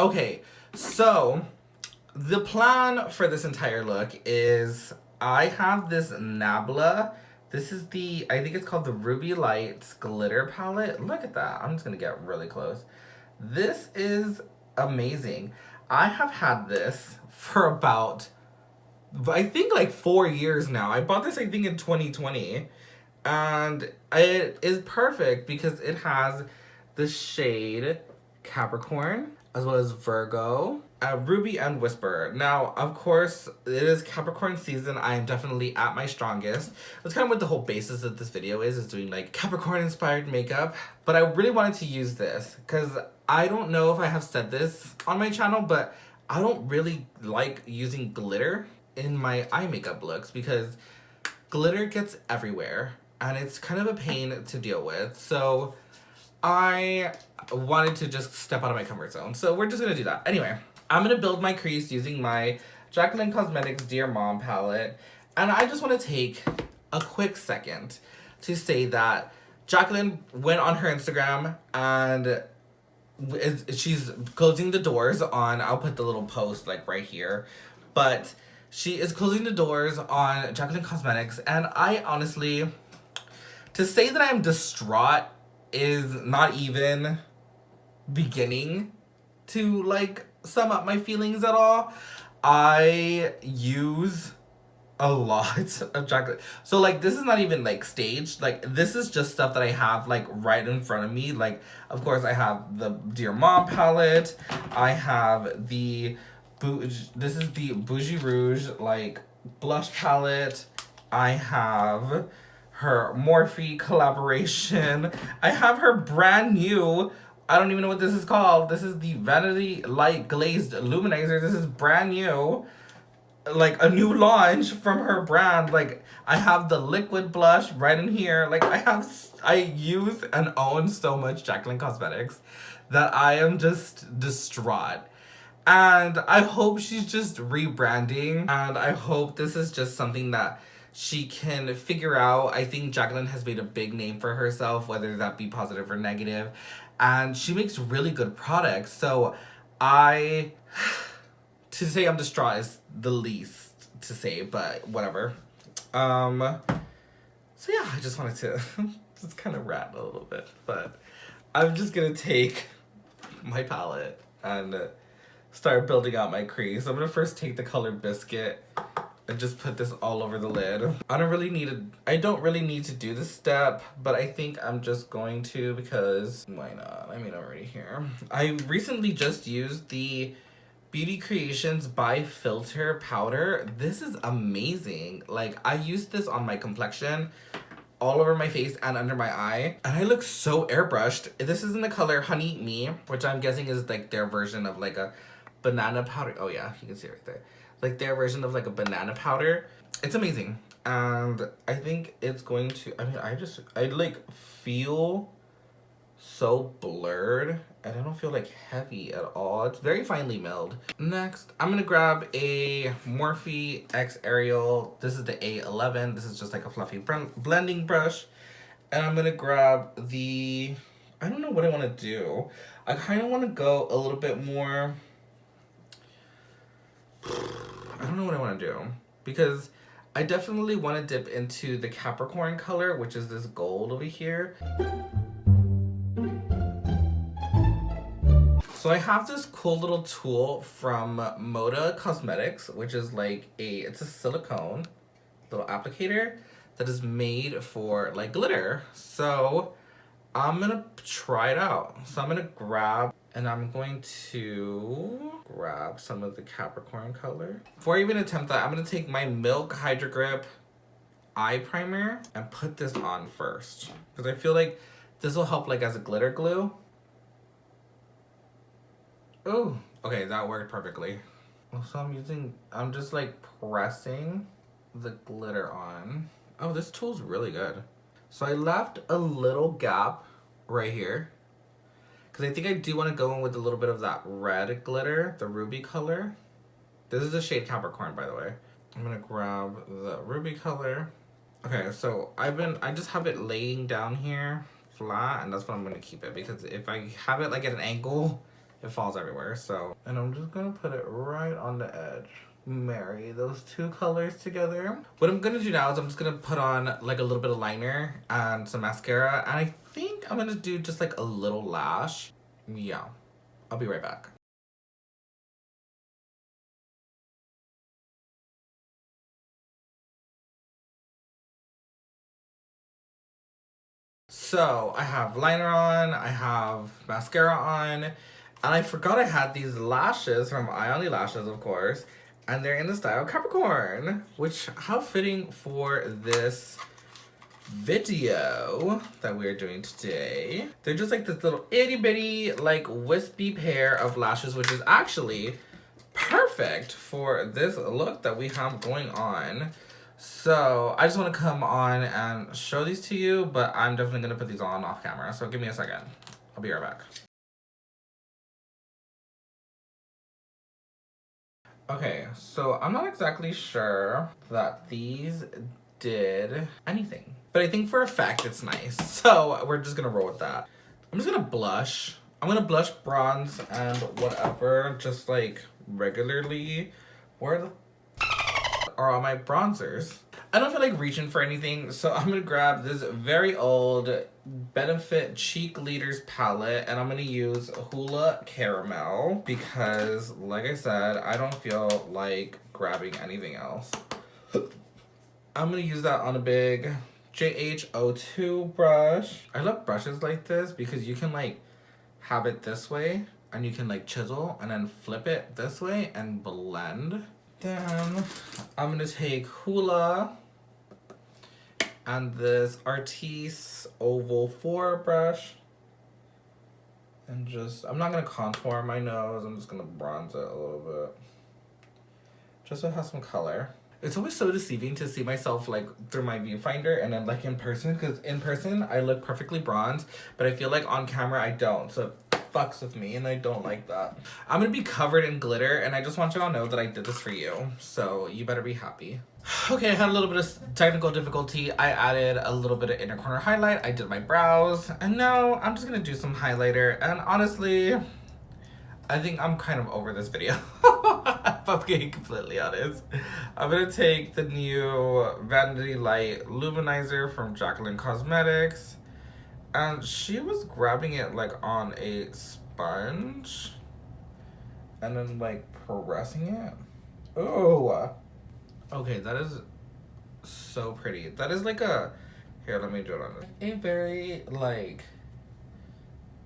Okay, so the plan for this entire look is I have this Nabla. This is the, I think it's called the Ruby Lights Glitter Palette. Look at that. I'm just going to get really close. This is amazing. I have had this for about, I think like 4 years now. I bought this, I think, in 2020. And it is perfect because it has the shade Capricorn, as well as Virgo, Ruby, and Whisper. Now, of course, it is Capricorn season. I am definitely at my strongest. That's kind of what the whole basis of this video is doing like Capricorn-inspired makeup. But I really wanted to use this because I don't know if I have said this on my channel, but I don't really like using glitter in my eye makeup looks because glitter gets everywhere and it's kind of a pain to deal with. So I wanted to just step out of my comfort zone. So we're just gonna do that. Anyway, I'm gonna build my crease using my Jaclyn Cosmetics Dear Mom palette. And I just wanna take a quick second to say that Jaclyn went on her Instagram and she's closing the doors on, I'll put the little post like right here, but she is closing the doors on Jaclyn Cosmetics. And I honestly, to say that I'm distraught is not even beginning to like sum up my feelings at all. I use a lot of Jaclyn. So like this is not even like staged. Like this is just stuff that I have like right in front of me. Like of course I have the Dear Mom palette. I have the this is the Bougie Rouge like blush palette. I have her Morphe collaboration. I have her brand new, I don't even know what this is called. This is the Vanity Light Glazed Luminizer. This is brand new. Like a new launch from her brand. Like I have the liquid blush right in here. Like I use and own so much Jaclyn Cosmetics that I am just distraught. And I hope she's just rebranding. And I hope this is just something that she can figure out. I think Jaclyn has made a big name for herself, whether that be positive or negative. And she makes really good products. So to say I'm distraught is the least to say, but whatever. So yeah, I just wanted to just kind of rant a little bit. But I'm just gonna take my palette and start building out my crease. I'm gonna first take the color Biscuit and just put this all over the lid. I don't really need to do this step, but I think I'm just going to because why not? I mean, I'm already here. I recently just used the Beauty Creations by Filter powder. This is amazing. Like I used this on my complexion, all over my face and under my eye, and I look so airbrushed. This is in the color Honey Eat Me, which I'm guessing is like their version of like a banana powder. Oh yeah, you can see it right there. Like their version of like a banana powder. It's amazing. And I think it's going to, I mean, I like feel so blurred and I don't feel like heavy at all. It's very finely milled. Next, I'm gonna grab a Morphe X Ariel. This is the A11. This is just like a fluffy blending brush. And I'm gonna grab the, I don't know what I wanna do. I kind of wanna go a little bit more, I don't know what I want to do because I definitely want to dip into the Capricorn color, which is this gold over here. So I have this cool little tool from Moda Cosmetics, which is like it's a silicone little applicator that is made for like glitter. So I'm gonna try it out. So I'm gonna grab some of the Capricorn color. Before I even attempt that, I'm gonna take my Milk Hydro Grip eye primer and put this on first. Because I feel like this will help like as a glitter glue. Oh, okay, that worked perfectly. So I'm just like pressing the glitter on. Oh, this tool's really good. So I left a little gap right here because I think I do want to go in with a little bit of that red glitter, the ruby color. This is the shade Capricorn, by the way. I'm gonna grab the ruby color. Okay, so I just have it laying down here flat, and that's what I'm gonna keep it, because if I have it like at an angle, it falls everywhere. So, and I'm just gonna put it right on the edge. Marry those two colors together. What I'm gonna do now is I'm just gonna put on like a little bit of liner and some mascara, and I think I'm gonna do just like a little lash. Yeah, I'll be right back. So I have liner on, I have mascara on, and I forgot I had these lashes from Eye Only Lashes, of course, and they're in the style Capricorn, which how fitting for this video that we're doing today. They're just like this little itty bitty like wispy pair of lashes, which is actually perfect for this look that we have going on. So I just want to come on and show these to you, but I'm definitely going to put these on off camera. So give me a second. I'll be right back. Okay, so I'm not exactly sure that these did anything, but I think for effect it's nice. So we're just going to roll with that. I'm just going to blush. I'm going to blush, bronze, and whatever, just like regularly. Where the are all my bronzers? I don't feel like reaching for anything, so I'm gonna grab this very old Benefit Cheek Leaders palette, and I'm gonna use Hula Caramel because, like I said, I don't feel like grabbing anything else. I'm gonna use that on a big JH02 brush. I love brushes like this because you can like have it this way and you can like chisel and then flip it this way and blend. Then I'm gonna take Hula and this Artis Oval 4 brush and just, I'm not gonna contour my nose, I'm just gonna bronze it a little bit. Just so it has some color. It's always so deceiving to see myself like through my viewfinder and then like in person, because in person I look perfectly bronzed, but I feel like on camera I don't. So fucks with me and I don't like that. I'm gonna be covered in glitter and I just want you all to know that I did this for you. So you better be happy. Okay, I had a little bit of technical difficulty. I added a little bit of inner corner highlight. I did my brows and now I'm just gonna do some highlighter, and honestly, I think I'm kind of over this video. If I'm being completely honest. I'm gonna take the new Vanity Light Luminizer from Jacqueline Cosmetics. And she was grabbing it like on a sponge and then like pressing it. Oh, okay, that is so pretty. That is like a, here, let me do it on this. A very like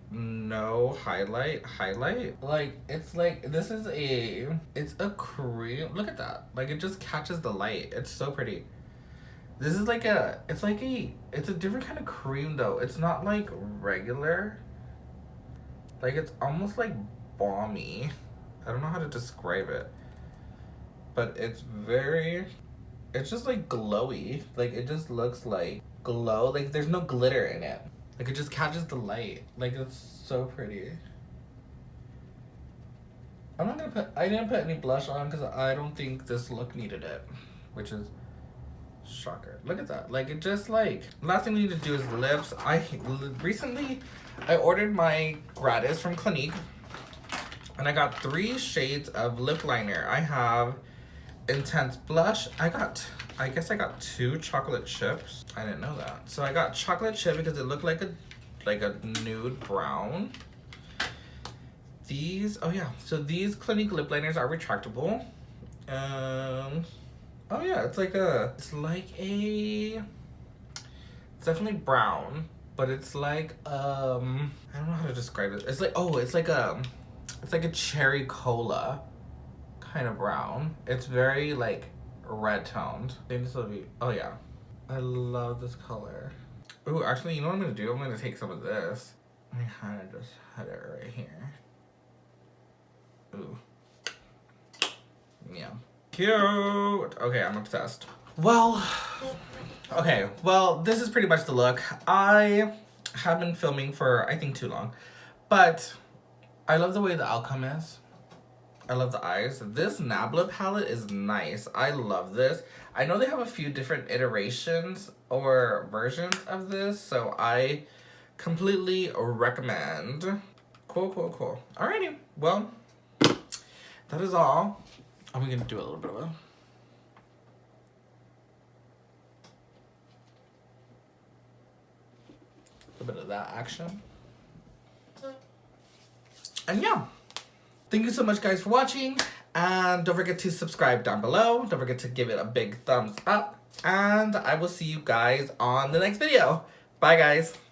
no highlight. Like it's like, this is it's a cream. Look at that. Like it just catches the light. It's so pretty. This is like it's a different kind of cream though. It's not like regular. Like it's almost like balmy. I don't know how to describe it. But it's just like glowy. Like it just looks like glow. Like there's no glitter in it. Like it just catches the light. Like it's so pretty. I didn't put any blush on because I don't think this look needed it. Which is shocker. Look at that. Like it just like, last thing we need to do is lips. Recently I ordered my gratis from Clinique and I got 3 shades of lip liner. I have Intense Blush. I guess I got 2 chocolate chips. I didn't know that. So I got chocolate chip because it looked like a nude brown. These, oh yeah, so these Clinique lip liners are retractable. Oh yeah, it's definitely brown, but it's like, I don't know how to describe it. It's like, it's like a cherry cola kind of brown. It's very like red toned. Oh yeah. I love this color. Ooh, actually, you know what I'm gonna do? I'm gonna take some of this. I kind of just had it right here. Ooh. Yeah. Cute. Okay, I'm obsessed. Well, okay. Well, this is pretty much the look. I have been filming for, I think, too long. But I love the way the outcome is. I love the eyes. This Nabla palette is nice. I love this. I know they have a few different iterations or versions of this, so I completely recommend Cool, cool, cool. Alrighty, well, that is all. I'm gonna do a little bit of that action. And yeah, thank you so much, guys, for watching. And don't forget to subscribe down below. Don't forget to give it a big thumbs up. And I will see you guys on the next video. Bye, guys.